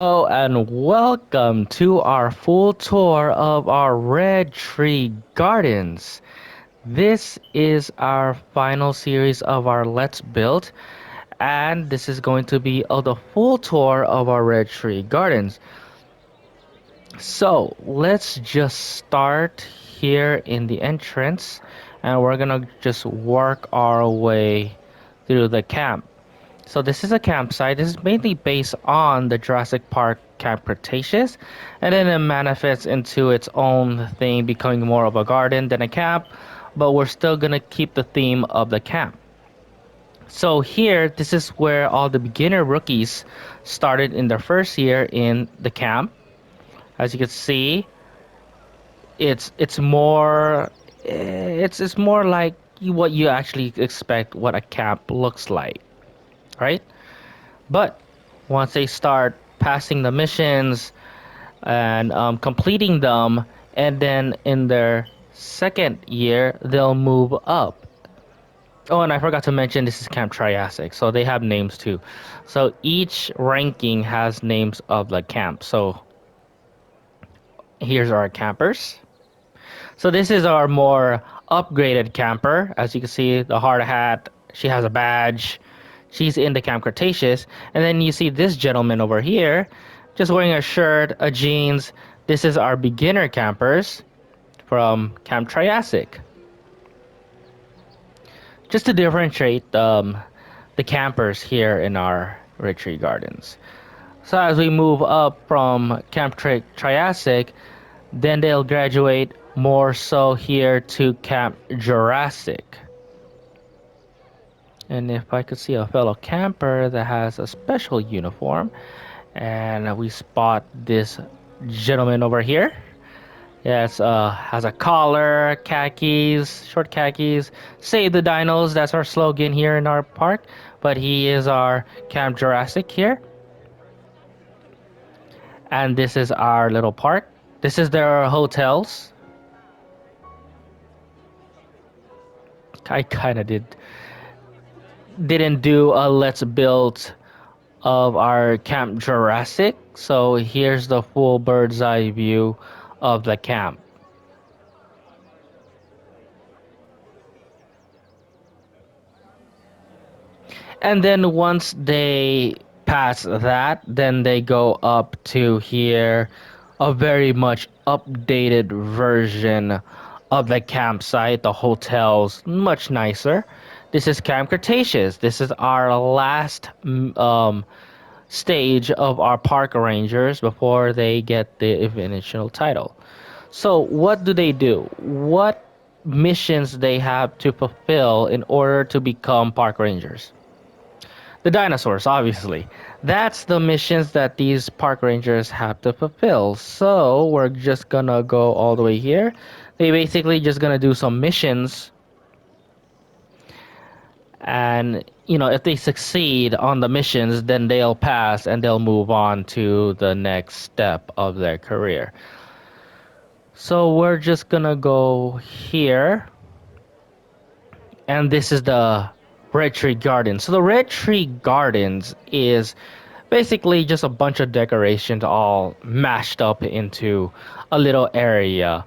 Hello and welcome to our full tour of our Red Tree Gardens. This is our final series of our Let's Build, and this is going to be the full tour of our Red Tree Gardens. So let's just start here in the entrance, and we're gonna just work our way through the camp. So this is a campsite. This is mainly based on the Jurassic Park Camp Cretaceous, and then it manifests into its own thing, becoming more of a garden than a camp, but we're still gonna keep the theme of the camp. So here, this is where all the beginner rookies started in their first year in the camp. As you can see, it's more it's more like what you actually expect what a camp looks like, right? But once they start passing the missions and completing them, and then in their second year, they'll move up. Oh, and I forgot to mention this is Camp Triassic, so they have names too. So each ranking has names of the camp. So here's our campers. So this is our more upgraded camper. As you can see, the hard hat, she has a badge. She's in the Camp Cretaceous. And then you see this gentleman over here, just wearing a shirt, a jeans. This is our beginner campers from Camp Triassic. Just to differentiate the campers here in our retreat gardens. So as we move up from Triassic, then they'll graduate more so here to Camp Jurassic. And if I could see a fellow camper that has a special uniform, and we spot this gentleman over here. Yes, has a collar, khakis, short khakis. Save the dinos, that's our slogan here in our park. But he is our Camp Jurassic here. And this is our little park. This is their hotels. I kind of didn't do a let's build of our Camp Jurassic. So here's the full bird's eye view of the camp. And then once they pass that, then they go up to here, a very much updated version of the campsite. The hotel's much nicer. This is Camp Cretaceous. This is our last stage of our park rangers before they get the eventual title. So what do they do? What missions they have to fulfill in order to become park rangers? The dinosaurs, obviously. That's the missions that these park rangers have to fulfill. So we're just gonna go all the way here. They basically just gonna do some missions, and if they succeed on the missions, then they'll pass and they'll move on to the next step of their career. So we're just gonna go here, and this is the Red Tree Gardens. So the Red Tree Gardens is basically just a bunch of decorations all mashed up into a little area.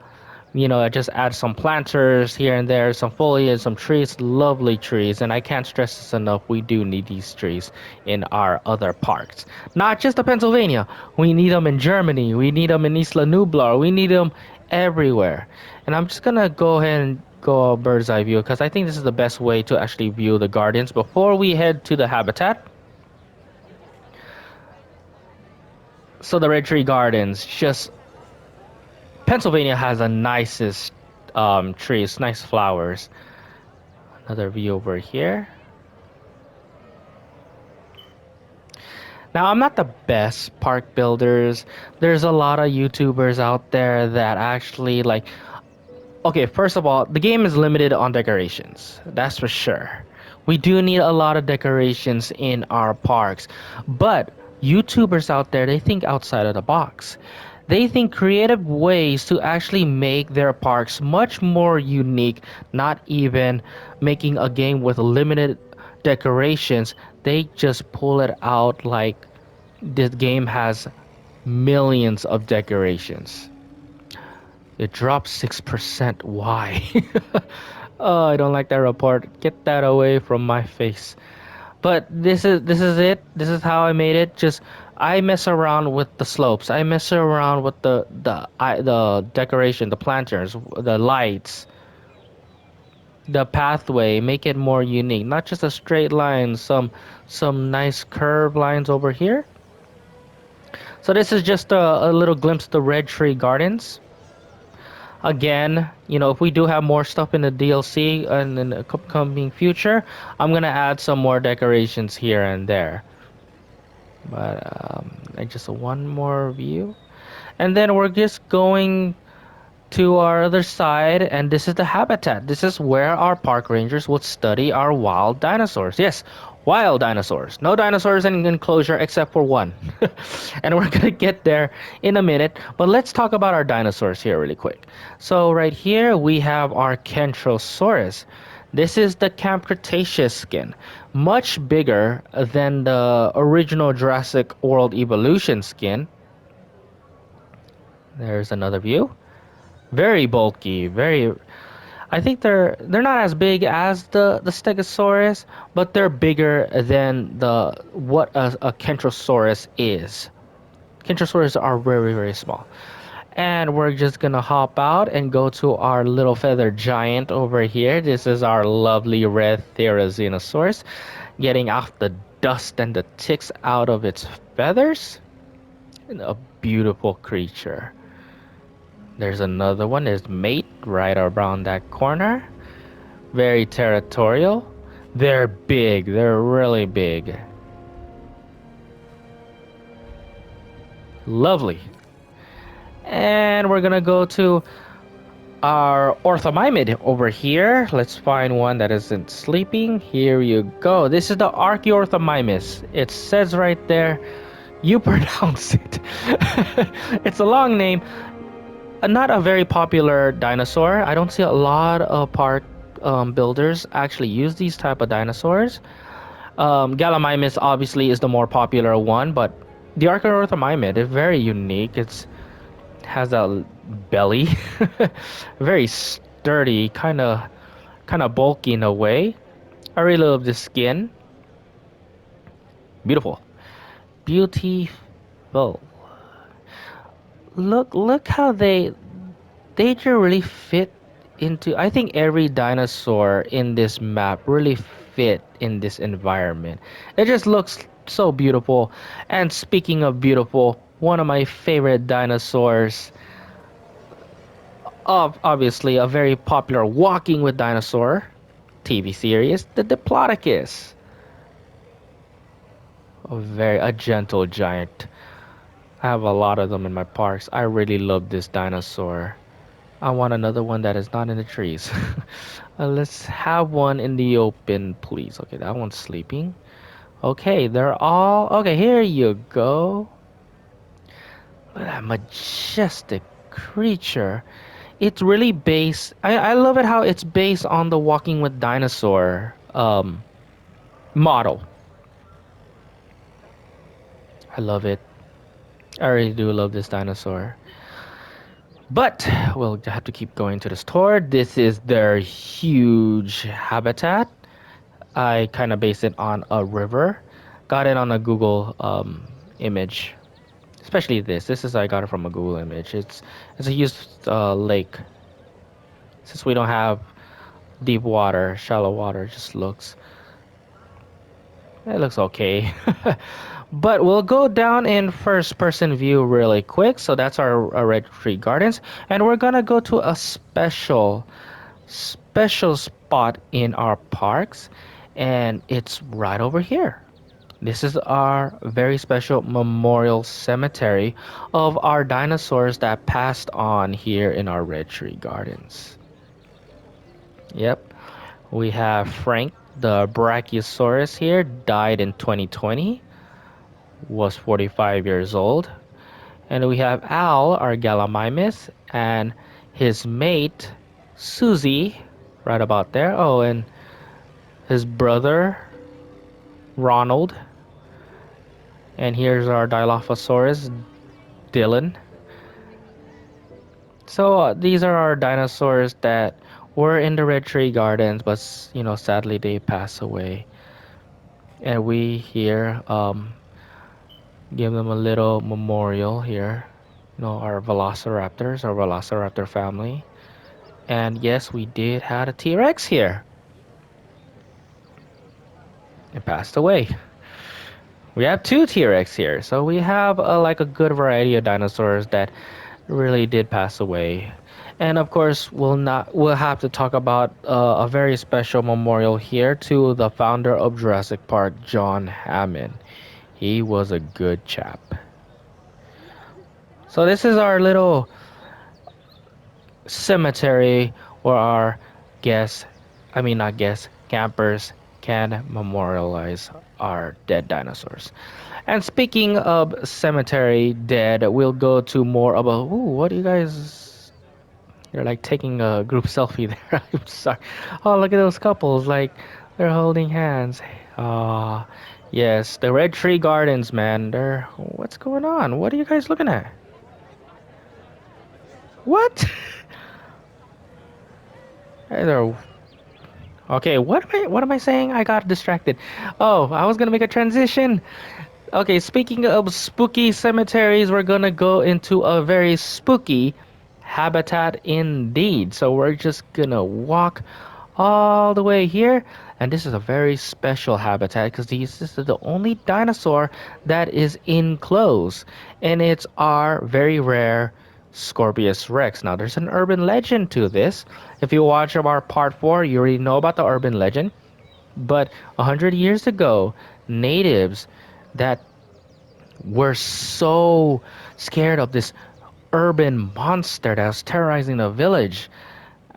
I just add some planters here and there, some foliage, some trees, lovely trees. And I can't stress this enough, we do need these trees in our other parks. Not just the Pennsylvania, we need them in Germany, we need them in Isla Nublar, we need them everywhere. And I'm just gonna go ahead and go a bird's eye view because I think this is the best way to actually view the gardens before we head to the habitat. So the Red Tree Gardens, just Pennsylvania has the nicest trees, nice flowers. Another view over here. Now, I'm not the best park builders. There's a lot of YouTubers out there that actually like. Okay, first of all, the game is limited on decorations. That's for sure. We do need a lot of decorations in our parks. But YouTubers out there, they think outside of the box. They think creative ways to actually make their parks much more unique, not even making a game with limited decorations. They just pull it out like this game has millions of decorations. It dropped 6%. Why? Oh, I don't like that report. Get that away from my face. But this is it. This is how I made it. Just I mess around with the slopes. I mess around with the decoration, the planters, the lights, the pathway. Make it more unique. Not just a straight line. Some nice curved lines over here. So this is just a little glimpse of the Red Tree Gardens. Again, if we do have more stuff in the DLC and in the coming future, I'm gonna add some more decorations here and there. But I just one more view, and then we're just going to our other side, and this is the habitat. This is where our park rangers would study our wild dinosaurs. Yes, wild dinosaurs. No dinosaurs in enclosure except for one. And we're gonna get there in a minute, but let's talk about our dinosaurs here really quick. So right here we have our Kentrosaurus. This is the Camp Cretaceous skin, much bigger than the original Jurassic World Evolution skin. There's another view. Very bulky, very. I think they're not as big as the Stegosaurus, but they're bigger than the what a Kentrosaurus is. Kentrosaurus are very very small. And we're just gonna hop out and go to our little feather giant over here. This is our lovely red Therizinosaurus, getting off the dust and the ticks out of its feathers. And a beautiful creature. There's another one. There's mate right around that corner. Very territorial. They're big. They're really big. Lovely. And we're gonna go to our orthomimid over here. Let's find one that isn't sleeping. Here you go. This is the Archaeorthomimus. It says right there. You pronounce it. It's a long name. Not a very popular dinosaur. I don't see a lot of park builders actually use these type of dinosaurs. Gallimimus obviously is the more popular one, but the Archaeorthomimid is very unique. It's has a belly, very sturdy, kind of bulky in a way. I really love the skin. Beautiful, beautiful. Look how they just really fit into. I think every dinosaur in this map really fit in this environment. It just looks so beautiful. And speaking of beautiful, one of my favorite dinosaurs, of obviously a very popular Walking with Dinosaur TV series, the Diplodocus. A gentle giant. I have a lot of them in my parks. I really love this dinosaur. I want another one that is not in the trees. Let's have one in the open, please. Okay, that one's sleeping. Okay, they're all... Okay, here you go. Look at that majestic creature. It's really based... I love it how it's based on the Walking with Dinosaur model. I love it. I really do love this dinosaur. But we'll have to keep going to the store. This is their huge habitat. I kind of based it on a river. Got it on a Google image. Especially this. This is I got it from a Google image. It's a huge lake. Since we don't have deep water, shallow water, it looks okay. But we'll go down in first person view really quick. So that's our Red Tree Gardens. And we're gonna go to a special spot in our parks. And it's right over here. This is our very special memorial cemetery of our dinosaurs that passed on here in our Red Tree Gardens. Yep. We have Frank, the Brachiosaurus here, died in 2020, was 45 years old. And we have Al, our Gallimimus, and his mate, Susie, right about there. Oh, and his brother, Ronald. And here's our Dilophosaurus, Dylan. So these are our dinosaurs that were in the Red Tree Gardens, but sadly they passed away. And we here give them a little memorial here. Our Velociraptors, our Velociraptor family. And yes, we did have a T-Rex here. It passed away. We have two T-Rex here, so we have like a good variety of dinosaurs that really did pass away. And of course, we'll have to talk about a very special memorial here to the founder of Jurassic Park, John Hammond. He was a good chap. So this is our little cemetery where our guests, I mean not guests, campers can memorialize our dead dinosaurs. And speaking of cemetery dead, we'll go to more about, ooh, what do you guys, you're like taking a group selfie there. I'm sorry. Oh, look at those couples, like they're holding hands. Ah, yes, the Red Tree Gardens, man. What's going on? What are you guys looking at? What? Hey, they're okay. What am I saying? I got distracted. Oh, I was gonna make a transition. Okay, speaking of spooky cemeteries, we're gonna go into a very spooky habitat indeed. So we're just gonna walk all the way here, and this is a very special habitat because this is the only dinosaur that is enclosed, and it's our very rare Scorpius rex. Now, there's an urban legend to this. If you watch our part 4, you already know about the urban legend. But 100 years ago, natives that were so scared of this urban monster that was terrorizing the village,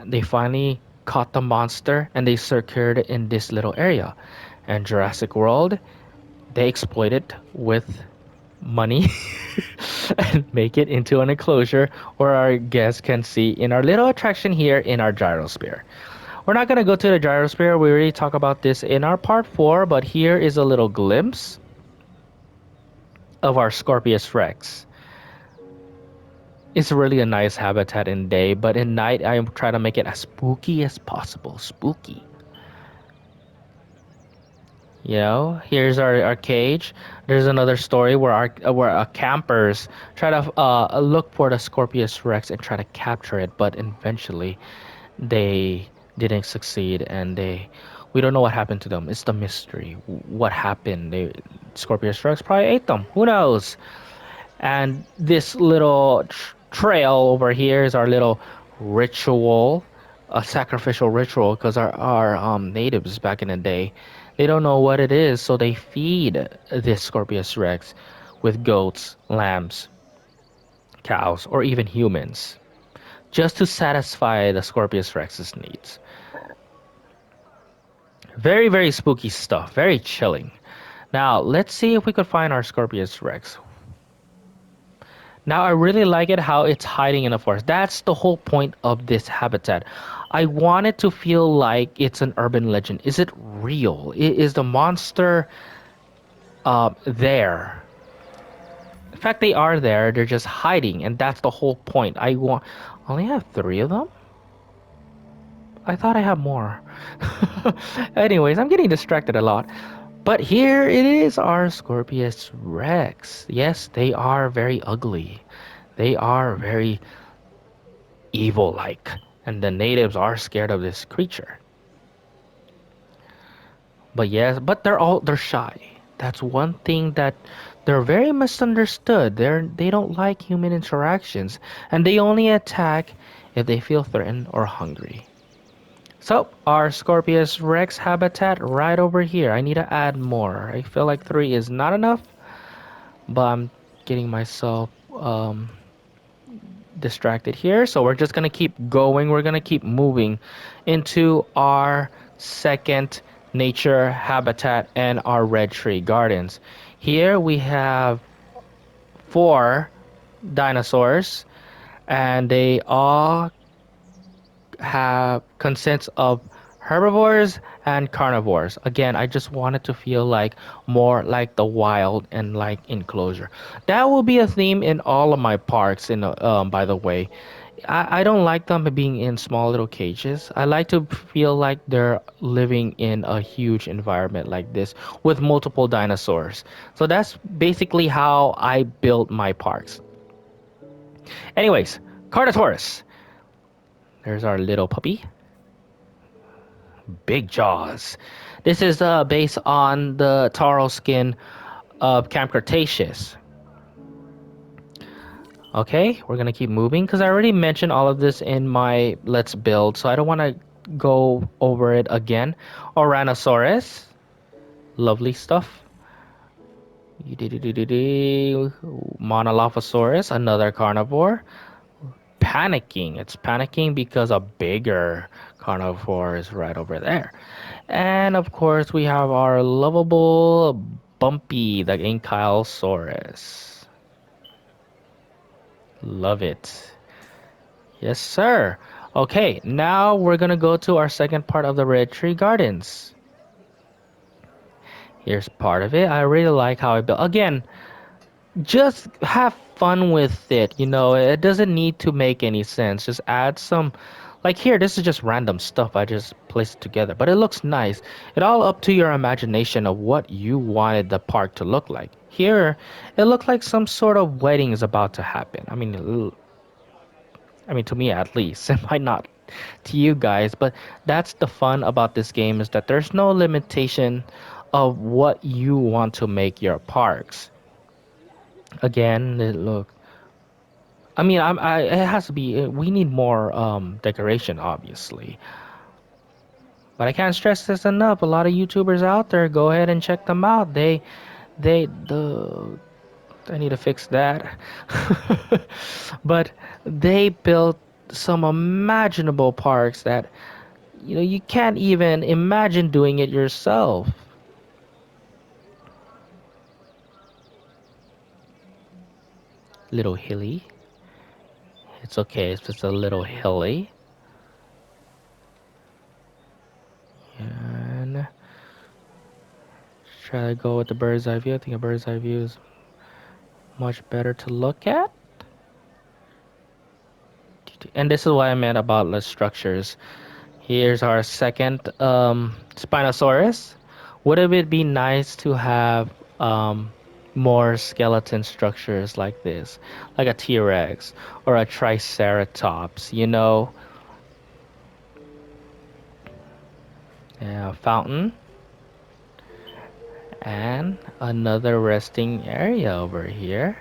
they finally caught the monster and they secured it in this little area. And Jurassic World, they exploit it with money and make it into an enclosure where our guests can see in our little attraction here in our gyrosphere. We're not going to go to the gyrosphere. We already talked about this in our part 4, but here is a little glimpse of our Scorpius rex. It's really a nice habitat in day, but in night I try to make it as spooky as possible. Spooky. Here's our cage. There's another story where campers try to look for the Scorpius rex and try to capture it, but eventually they didn't succeed, and we don't know what happened to them. It's the mystery. What happened? Scorpius rex probably ate them. Who knows? And this little trail over here is our little ritual, a sacrificial ritual, because our natives back in the day, they don't know what it is, so they feed this Scorpius rex with goats, lambs, cows, or even humans, just to satisfy the Scorpius rex's needs. Very, very spooky stuff. Very chilling. Now, let's see if we could find our Scorpius rex. Now, I really like it how it's hiding in the forest. That's the whole point of this habitat. I want it to feel like it's an urban legend. Is it real? Is the monster there? In fact, they are there. They're just hiding, and that's the whole point. I only have 3 of them? I thought I had more. Anyways, I'm getting distracted a lot. But here it is, our Scorpius rex. Yes, they are very ugly. They are very evil-like. And the natives are scared of this creature. But yes, but they're shy. That's one thing that they're very misunderstood. They don't like human interactions, and they only attack if they feel threatened or hungry. So, our Scorpius rex habitat right over here. I need to add more. I feel like 3 is not enough, but I'm getting myself distracted here. So, we're just going to keep going. We're going to keep moving into our second nature habitat and our Red Tree Gardens. Here we have 4 dinosaurs, and they all have consents of herbivores and carnivores. Again, I just wanted to feel like more like the wild and like enclosure. That will be a theme in all of my parks. By the way, I don't like them being in small little cages. I like to feel like they're living in a huge environment like this with multiple dinosaurs. So that's basically how I built my parks. Anyways, Carnotaurus. There's our little puppy. Big jaws. This is based on the taro skin of Camp Cretaceous. Okay, we're gonna keep moving because I already mentioned all of this in my Let's Build, so I don't want to go over it again. Oranosaurus, lovely stuff. Monolophosaurus, another carnivore. Panicking. It's panicking because a bigger carnivore is right over there. And of course, we have our lovable Bumpy, the Ankylosaurus. Love it. Yes, sir. Okay, now we're gonna go to our second part of the Red Tree Gardens. Here's part of it. I really like how I built. Again, just have fun with it. It doesn't need to make any sense. Just add some. Like here, this is just random stuff I just placed together, but it looks nice. It all up to your imagination of what you wanted the park to look like. Here, it looked like some sort of wedding is about to happen. I mean, to me at least. It might not to you guys, but that's the fun about this game is that there's no limitation of what you want to make your parks. Again, look. I mean, it has to be. We need more decoration, obviously. But I can't stress this enough. A lot of YouTubers out there, go ahead and check them out. The I need to fix that. But they built some imaginable parks that you can't even imagine doing it yourself. Little hilly. It's okay. It's just a little hilly. And try to go with the bird's eye view. I think a bird's eye view is much better to look at. And this is what I meant about the structures. Here's our second Spinosaurus. Would it be nice to have more skeleton structures like this? Like a T-Rex or a Triceratops, Yeah, fountain. And another resting area over here.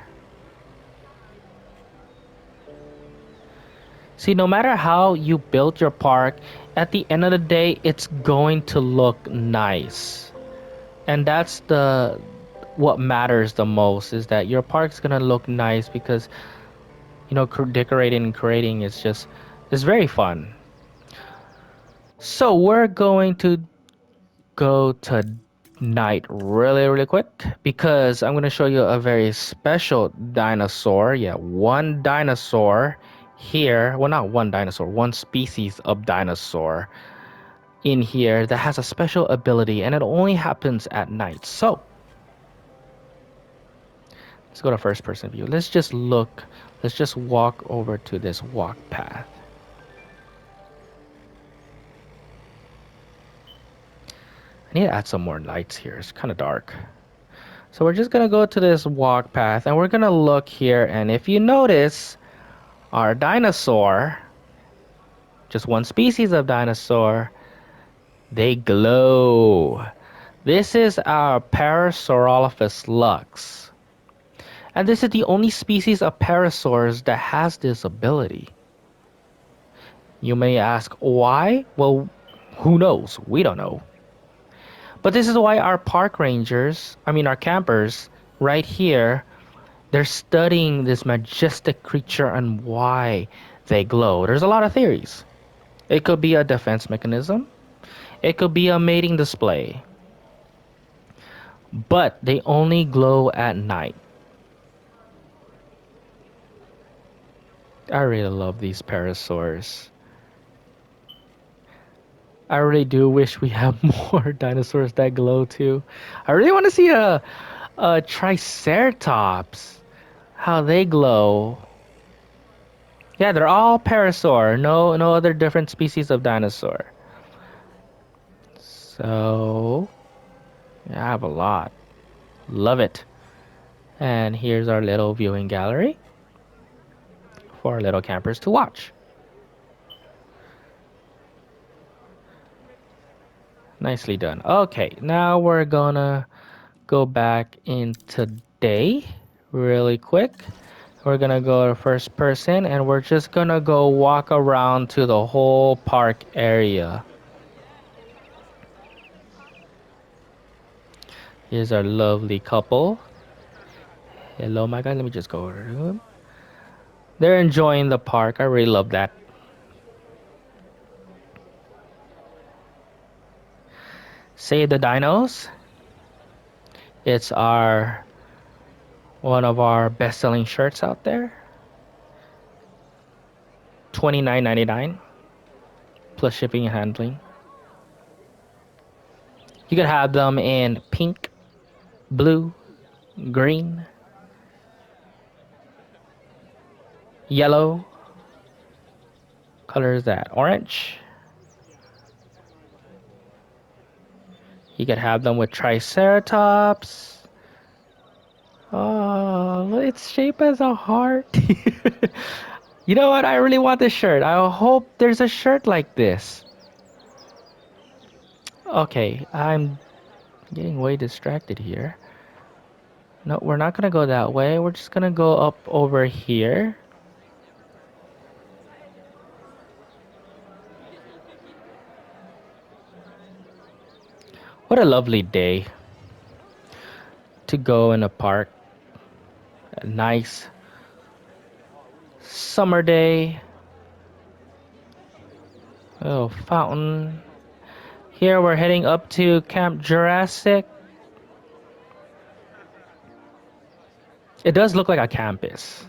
See, no matter how you build your park, at the end of the day, it's going to look nice. And that's the what matters the most is that your park's gonna look nice because decorating and creating is just it's very fun. So we're going to go to night really really quick because I'm gonna show you a very special dinosaur. Yeah, one dinosaur here. Well, not one dinosaur, one species of dinosaur in here that has a special ability, and it only happens at night. So let's go to first person view. Let's just walk over to this walk path. I need to add some more lights here. It's kind of dark. So we're just gonna go to this walk path and we're gonna look here, and if you notice, our dinosaur, just one species of dinosaur, they glow. This is our Parasaurolophus lux. And this is the only species of parasaurs that has this ability. You may ask why? Well, who knows? We don't know. But this is why our park rangers, our campers, right here, they're studying this majestic creature and why they glow. There's a lot of theories. It could be a defense mechanism. It could be a mating display. But they only glow at night. I really love these parasaurs. I really do wish we have more dinosaurs that glow too. I really want to see a Triceratops. How they glow. Yeah, they're all parasaur. No other different species of dinosaur. So yeah, I have a lot. Love it. And here's our little viewing gallery for our little campers to watch. Nicely done. Okay, now we're gonna go back into day really quick. We're gonna go to first person and we're just gonna go walk around to the whole park area. Here's our lovely couple. Hello, my guy. Let me just go over to him. They're enjoying the park. I really love that. Save the dinos. It's our one of our best-selling shirts out there. 29.99 plus shipping and handling. You could have them in pink, blue, green, yellow. Color is that orange. You could have them with Triceratops. Oh, it's shaped as a heart. You know what? I really want this shirt. I hope there's a shirt like this. Okay, I'm getting way distracted here. No, we're not gonna go that way. We're just gonna go up over here. What a lovely day to go in a park. A nice summer day. Oh, fountain. Here we're heading up to Camp Jurassic. It does look like a campus.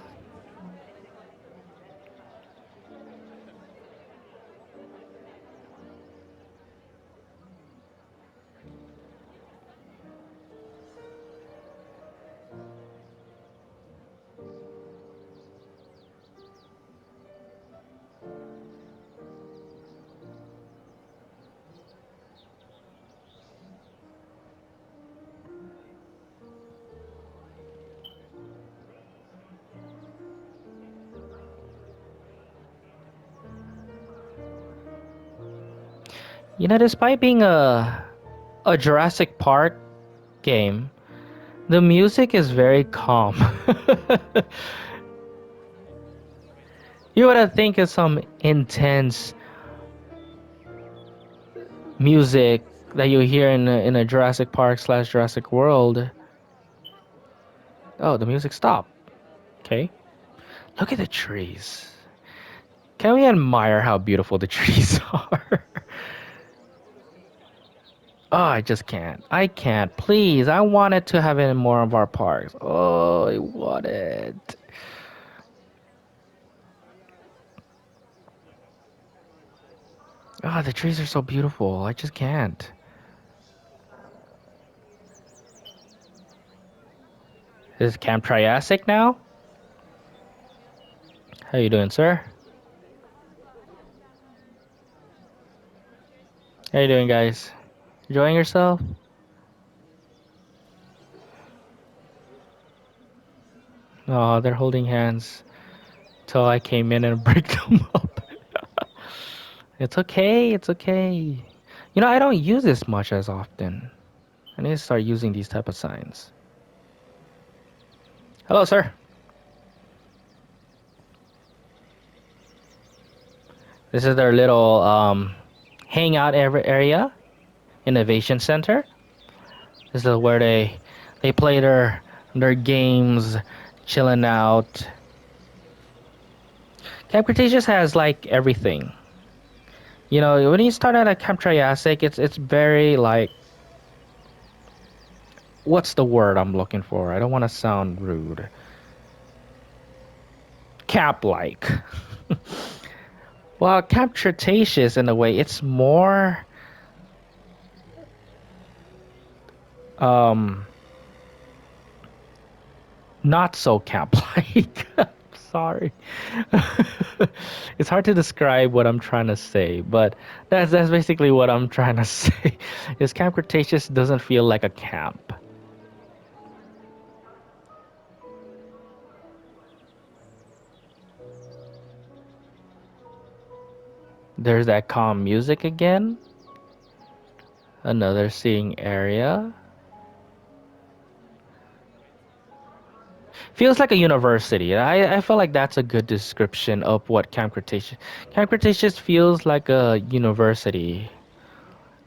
You know, despite being a Jurassic Park game, the music is very calm. You would think it's some intense music that you hear in a Jurassic Park slash Jurassic World. Oh, the music stopped. Okay. Look at the trees. Can we admire how beautiful the trees are? Oh, I just can't. I can't. Please, I wanted to have it in more of our parks. Oh, I want it. Oh, the trees are so beautiful. I just can't. Is Camp Triassic now? How you doing, sir? How you doing, guys? Enjoying yourself? Oh, they're holding hands till I came in and break them up. It's okay. It's okay. You know, I don't use this much as often. I need to start using these type of signs. Hello, sir. This is their little hangout area, innovation center. This is where they play their games, chilling out. Camp Cretaceous has like everything. You know, when you start at a Camp Triassic, it's very like, what's the word I'm looking for? I don't want to sound rude. Camp like. Well, Camp Cretaceous in a way, it's more Um, not so camp-like. Sorry. It's hard to describe what I'm trying to say, but that's basically what I'm trying to say. Is Camp Cretaceous doesn't feel like a camp. There's that calm music again. Another seating area. Feels like a university. I feel like that's a good description of what Camp Cretaceous. Camp Cretaceous feels like a university,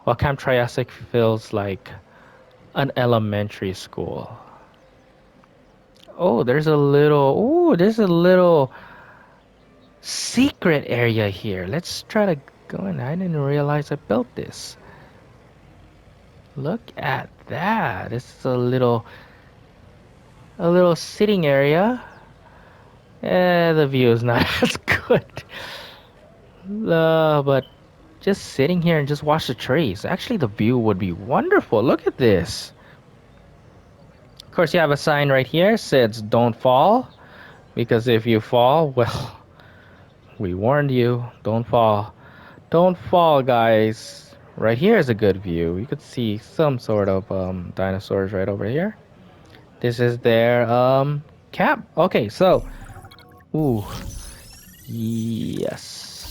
while Camp Triassic feels like an elementary school. Oh, there's a little secret area here. Let's try to go in. I didn't realize I built this. Look at that. This is a little sitting area. The view is not as good. But just sitting here and just watch the trees. Actually, the view would be wonderful. Look at this. Of course, you have a sign right here says don't fall because if you fall, well, we warned you. Don't fall. Don't fall, guys. Right here is a good view. You could see some sort of dinosaurs right over here. This is their camp. Okay, so ooh, yes,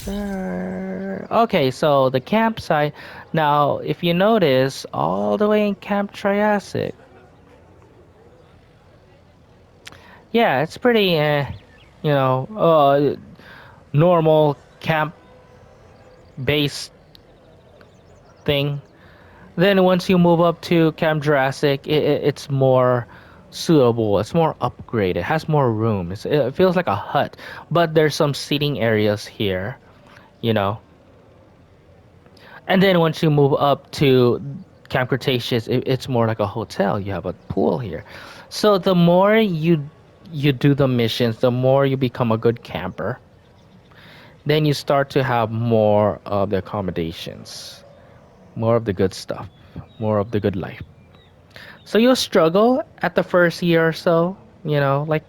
sir. Okay, so the campsite. Now, if you notice, all the way in Camp Triassic, yeah, it's pretty, normal camp-based thing. Then once you move up to Camp Jurassic, it's more suitable. It's more upgraded. It has more room. It feels like a hut, but there's some seating areas here, you know. And then once you move up to Camp Cretaceous, it's more like a hotel. You have a pool here. So the more you do the missions, the more you become a good camper. Then you start to have more of the accommodations, more of the good stuff, more of the good life. So you'll struggle at the first year or so, like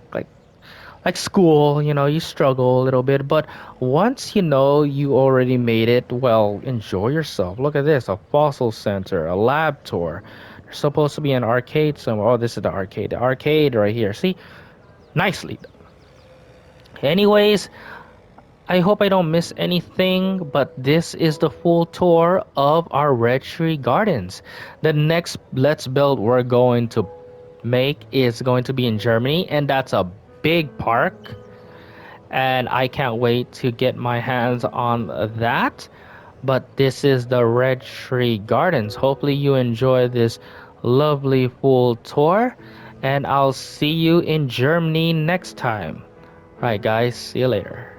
school, you struggle a little bit, but once you know you already made it, well, enjoy yourself. Look at this, a fossil center, a lab tour. There's supposed to be an arcade somewhere. Oh, this is the arcade. The arcade right here. See? Nicely. Anyways, I hope I don't miss anything, but this is the full tour of our Red Tree Gardens. The next Let's Build we're going to make is going to be in Germany, and that's a big park. And I can't wait to get my hands on that. But this is the Red Tree Gardens. Hopefully, you enjoy this lovely full tour, and I'll see you in Germany next time. All right, guys, see you later.